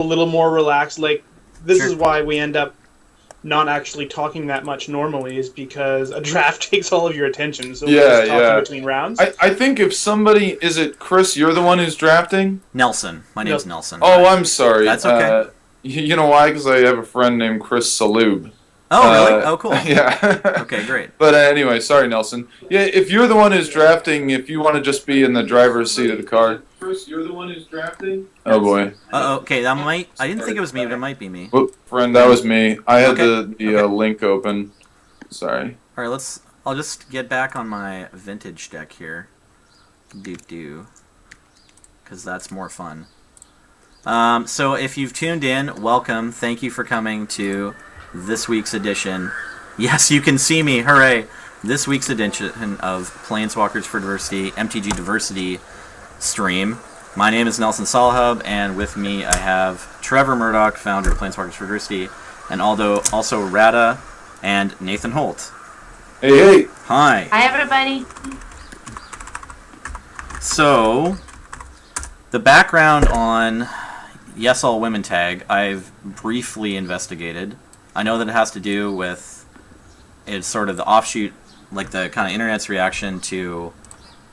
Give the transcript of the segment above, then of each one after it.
a little more relaxed. Like, this Sure. is why we end up not actually talking that much normally, is because a draft takes all of your attention. So we're Yeah, just talking yeah. between rounds. I think if somebody... Is it Chris, you're the one who's drafting? Nelson. My name's No. Nelson. Oh, Hi. I'm sorry. That's okay. You know why? Because I have a friend named Chris Salub. Oh, really? Oh, cool. Yeah. Okay, great. But anyway, sorry, Nelson. Yeah, if you're the one who's drafting, if you want to just be in the driver's seat of the car. Chris, you're the one who's drafting? Oh, boy. Okay, that might... I didn't think it was me, but it might be me. Whoop, friend, that was me. I had Okay. the link open. Sorry. All right, I'll just get back on my vintage deck here. Because that's more fun. So if you've tuned in, welcome. Thank you for coming to this week's edition. Yes, you can see me. Hooray! This week's edition of Planeswalkers for Diversity, MTG Diversity stream. My name is Nelson Salhub, and with me I have Trevor Murdoch, founder of Planeswalkers for Diversity, and also Rada and Nathan Holt. Hey, hey. Hi. Hi, everybody. So, the background on Yes All Women tag, I've briefly investigated. I know that it has to do with, it's sort of the offshoot, like the kind of internet's reaction to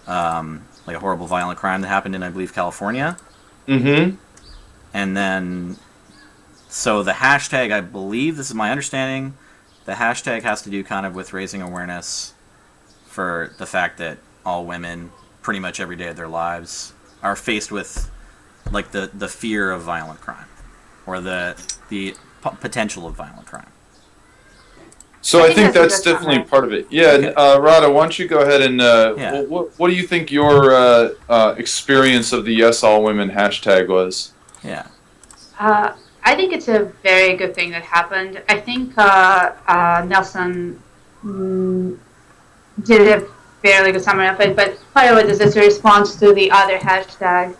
like a horrible violent crime that happened in, I believe, California. Mm-hmm. And then, so the hashtag, I believe, this is my understanding, the hashtag has to do kind of with raising awareness for the fact that all women, pretty much every day of their lives, are faced with like the fear of violent crime, or the potential of violent crime. So I think that's a good definitely comment. part of it. Yeah, Okay. Rada, why don't you go ahead and Yeah. what do you think your experience of the Yes All Women hashtag was? Yeah. I think it's a very good thing that happened. I think Nelson did a fairly good summary of it, but part of it is a response to the other hashtag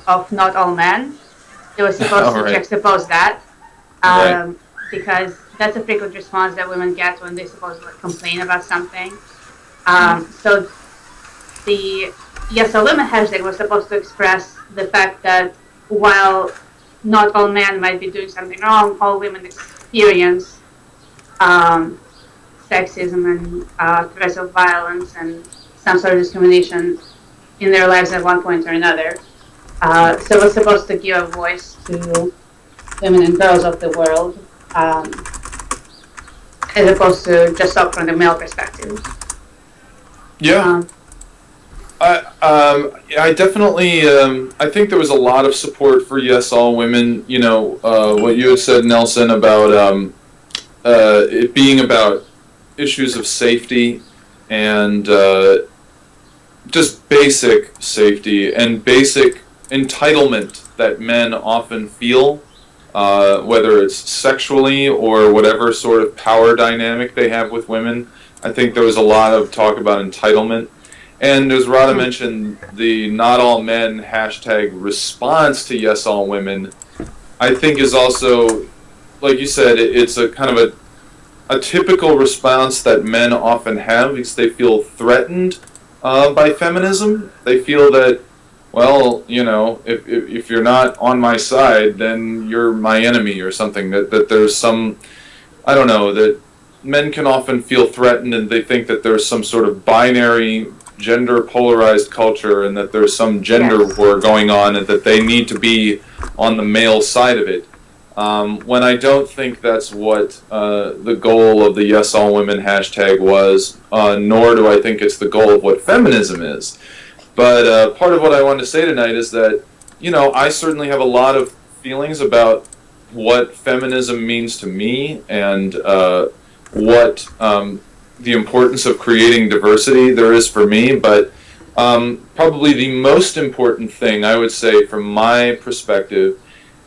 of Not All Men. It was supposed to Right. juxtapose that Right. because that's a frequent response that women get when they supposedly complain about something. So the Yes All Women hashtag was supposed to express the fact that while not all men might be doing something wrong, all women experience sexism and threats of violence and some sort of discrimination in their lives at one point or another. So it was supposed to give a voice to women and girls of the world, as opposed to just talk from the male perspective. Yeah. I definitely, I think there was a lot of support for Yes All Women. You know, what you had said, Nelson, about it being about issues of safety and just basic safety and basic entitlement that men often feel, whether it's sexually or whatever sort of power dynamic they have with women. I think there was a lot of talk about entitlement. And as Rada mentioned, the Not All Men hashtag response to Yes All Women, I think is also, like you said, it's a kind of a typical response that men often have because they feel threatened by feminism. They feel that, well, you know, if you're not on my side, then you're my enemy or something. That there's some, I don't know, that men can often feel threatened and they think that there's some sort of binary gender polarized culture and that there's some gender war going on and that they need to be on the male side of it. When I don't think that's what the goal of the Yes All Women hashtag was, nor do I think it's the goal of what feminism is. But part of what I wanted to say tonight is that, you know, I certainly have a lot of feelings about what feminism means to me and what the importance of creating diversity there is for me, but probably the most important thing I would say from my perspective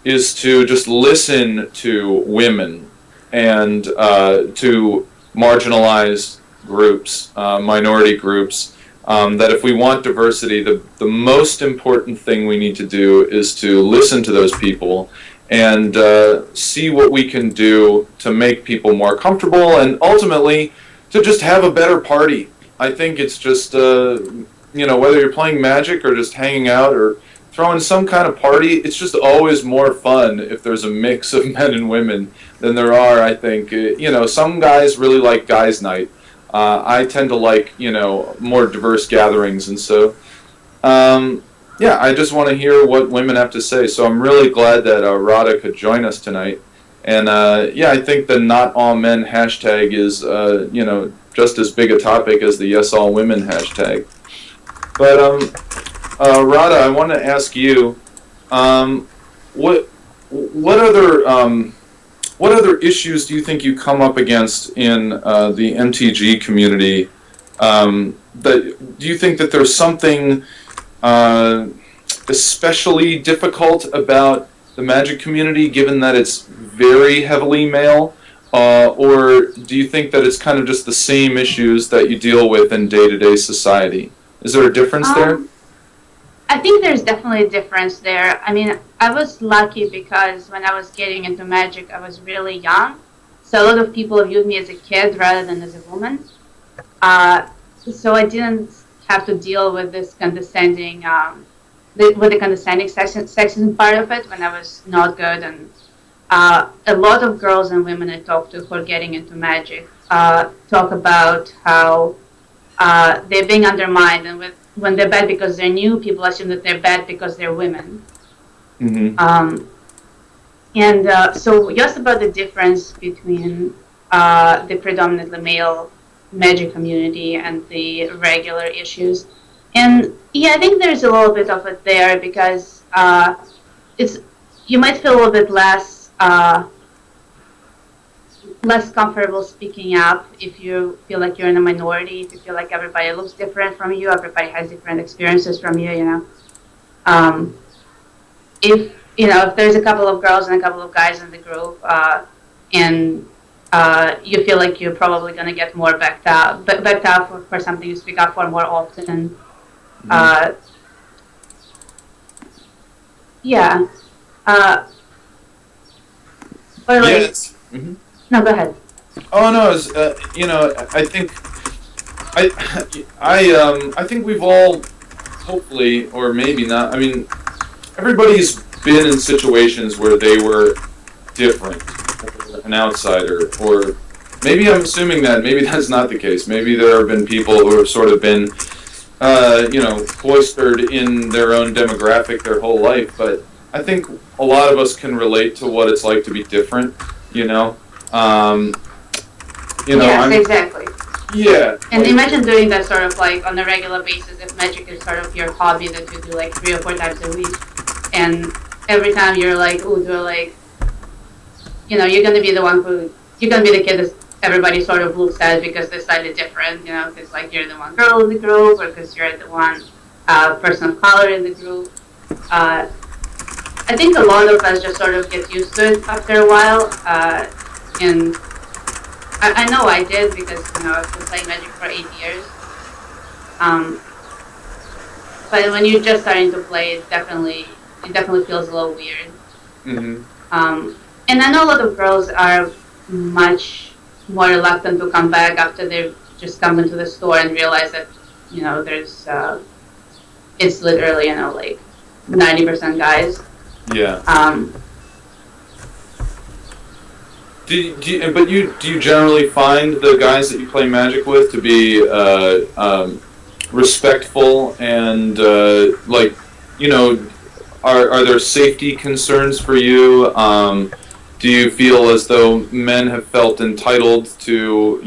is to just listen to women and to marginalized groups, minority groups, that if we want diversity, the most important thing we need to do is to listen to those people and see what we can do to make people more comfortable and ultimately to just have a better party. I think it's just, you know, whether you're playing Magic or just hanging out or throwing some kind of party, it's just always more fun if there's a mix of men and women than there are, I think. Some guys really like guys' night. I tend to like, more diverse gatherings, and so, I just want to hear what women have to say. So I'm really glad that Rada could join us tonight. And, I think the Not All Men hashtag is, just as big a topic as the Yes All Women hashtag. But, Rada, I want to ask you, what other issues do you think you come up against in the MTG community? Do you think that there's something especially difficult about the Magic community, given that it's very heavily male? Or do you think that it's kind of just the same issues that you deal with in day-to-day society? Is there a difference there? I think there's definitely a difference there. I mean, I was lucky because when I was getting into Magic, I was really young. So a lot of people viewed me as a kid rather than as a woman. So I didn't have to deal with this condescending, with the condescending sexism part of it when I was not good. And a lot of girls and women I talk to who are getting into Magic talk about how they're being undermined, and when they're bad because they're new, people assume that they're bad because they're women. Mm-hmm. So just about the difference between the predominantly male Magic community and the regular issues. And I think there's a little bit of it there because you might feel a little bit less comfortable speaking up if you feel like you're in a minority, if you feel like everybody looks different from you, everybody has different experiences from you, if there's a couple of girls and a couple of guys in the group, and you feel like you're probably going to get more backed up for something you speak up for more often. But Yes. Mm-hmm. No, go ahead. Oh no, I think I think we've all, hopefully, or maybe not. I mean, everybody's been in situations where they were different, or an outsider, or maybe I'm assuming that maybe that's not the case. Maybe there have been people who have sort of been, cloistered in their own demographic their whole life. But I think a lot of us can relate to what it's like to be different. Yes, exactly. Yeah. And imagine doing that sort of like on a regular basis if Magic is sort of your hobby that you do like 3 or 4 times a week. And every time you're like, you're going to be you're going to be the kid that everybody sort of looks at because they're slightly different, because like you're the one girl in the group or because you're the one person of color in the group. I think a lot of us just sort of get used to it after a while. And I know I did because, I've been playing Magic for 8 years. But when you're just starting to play, it definitely feels a little weird. Mm-hmm. And I know a lot of girls are much more reluctant to come back after they've just come into the store and realize that, there's, it's literally, like 90% guys. Yeah. Do you generally find the guys that you play Magic with to be respectful and are there safety concerns for you? Do you feel as though men have felt entitled to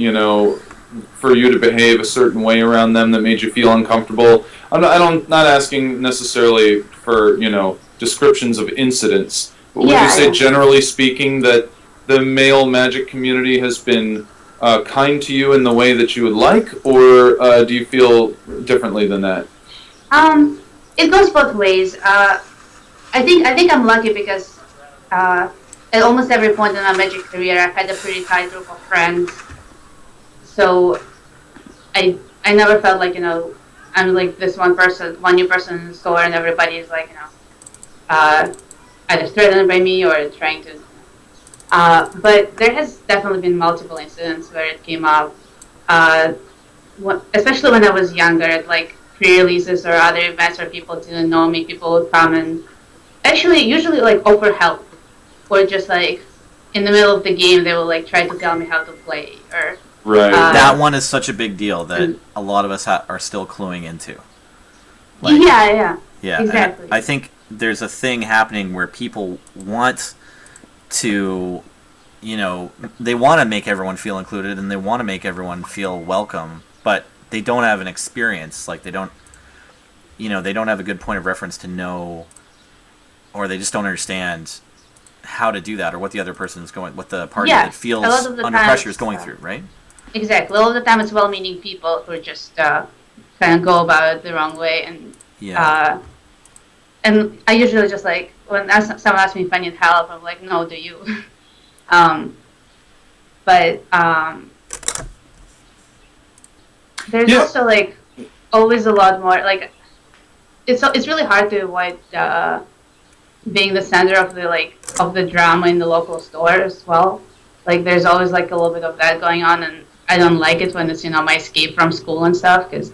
for you to behave a certain way around them that made you feel uncomfortable? I'm not asking necessarily for descriptions of incidents, but would you say generally speaking that the male Magic community has been kind to you in the way that you would like, or do you feel differently than that? It goes both ways. I think I'm lucky because at almost every point in my Magic career, I've had a pretty tight group of friends. So I never felt like I'm like this one new person in the store, and everybody is like either threatened by me or trying to. But there has definitely been multiple incidents where it came up, especially when I was younger. Like pre-releases or other events where people didn't know me, people would come and actually usually like offer help, or just like in the middle of the game they will like try to tell me how to play, or Right. That one is such a big deal that a lot of us are still cluing into. Yeah, Yeah, exactly. I think there's a thing happening where people want to, they want to make everyone feel included and they want to make everyone feel welcome, but they don't have an experience. Like they don't have a good point of reference to know, or they just don't understand how to do that, or what the other person is what the party that feels under pressure is going through, right? Exactly. A lot of the time it's well-meaning people who just kind of go about it the wrong way, and and I usually just like, when someone asks me if I need help, I'm like, no, do you? But there's also like always a lot more like it's really hard to avoid being the center of the drama in the local store as well. Like there's always like a little bit of that going on, and I don't like it when it's my escape from school and stuff, because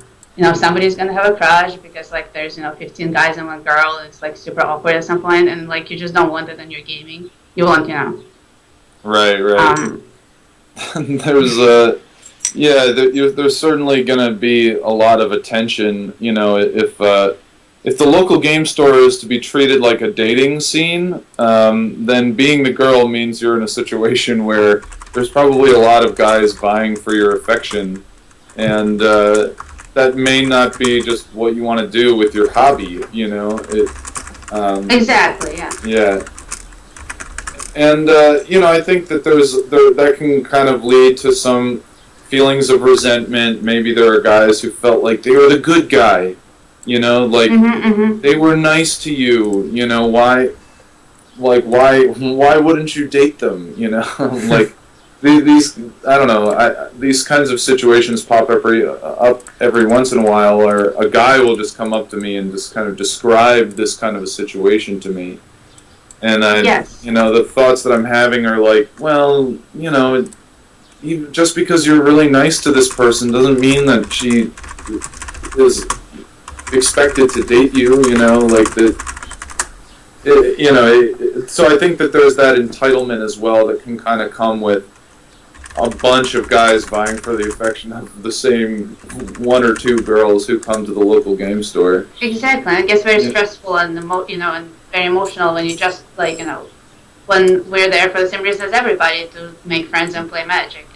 somebody's gonna have a crush because like there's 15 guys and one girl, and it's like super awkward at some point, and like you just don't want it in your gaming. You want Right. There's there's certainly gonna be a lot of attention. If the local game store is to be treated like a dating scene, then being the girl means you're in a situation where there's probably a lot of guys vying for your affection, and that may not be just what you want to do with your hobby. Exactly. Yeah. Yeah. And I think that that can kind of lead to some feelings of resentment. Maybe there are guys who felt like they were the good guy. They were nice to you. Why wouldn't you date them? Like these I don't know. These kinds of situations pop up every once in a while, where a guy will just come up to me and just kind of describe this kind of a situation to me. And the thoughts that I'm having are like, well, just because you're really nice to this person doesn't mean that she is expected to date you. So I think that there's that entitlement as well that can kind of come with a bunch of guys vying for the affection of the same one or two girls who come to the local game store. Exactly. It gets very stressful and and very emotional when you just when we're there for the same reason as everybody, to make friends and play Magic.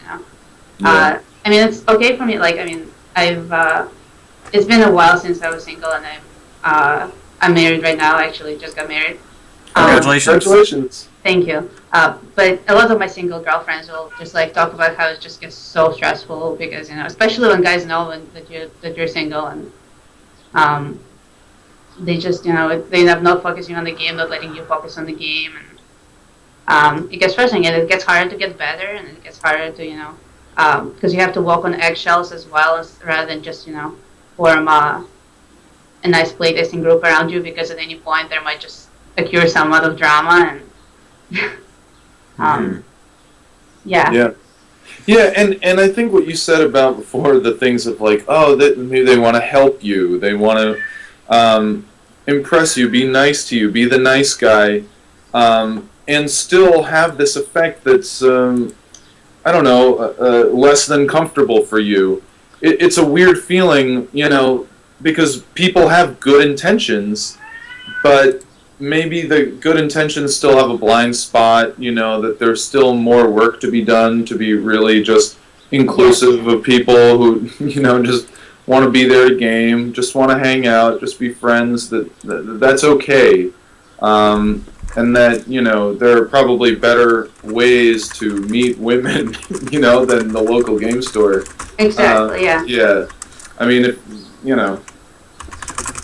Yeah. It's okay for me. I've it's been a while since I was single, and I'm married right now. I actually just got married. Congratulations. Thank you. But a lot of my single girlfriends will just talk about how it just gets so stressful because especially when guys know that you're single, and they just they have no focusing on the game, not letting you focus on the game, and it gets frustrating, and it gets harder to get better, and it gets harder to because you have to walk on eggshells as well, rather than just form a nice playtesting group around you, because at any point there might just occur somewhat of drama, and and I think what you said about before, the things of like, maybe they want to help you, they want to impress you, be nice to you, be the nice guy, and still have this effect that's less than comfortable for you. It's a weird feeling, because people have good intentions, but maybe the good intentions still have a blind spot, that there's still more work to be done to be really just inclusive of people who, just want to be there at game, just want to hang out, just be friends, that's okay. And that, there are probably better ways to meet women, than the local game store. Exactly, yeah. Yeah. I mean, there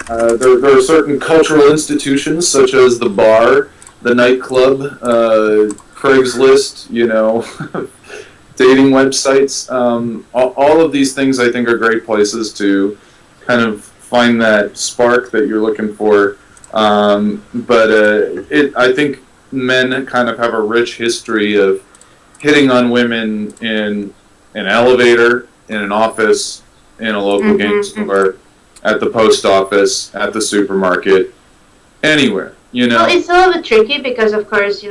are certain cultural institutions, such as the bar, the nightclub, Craigslist, dating websites. All of these things, I think, are great places to kind of find that spark that you're looking for. But I think men kind of have a rich history of hitting on women in an elevator, in an office, in a local game store. at the post office, at the supermarket, anywhere, you know. Well, it's a little bit tricky because, of course,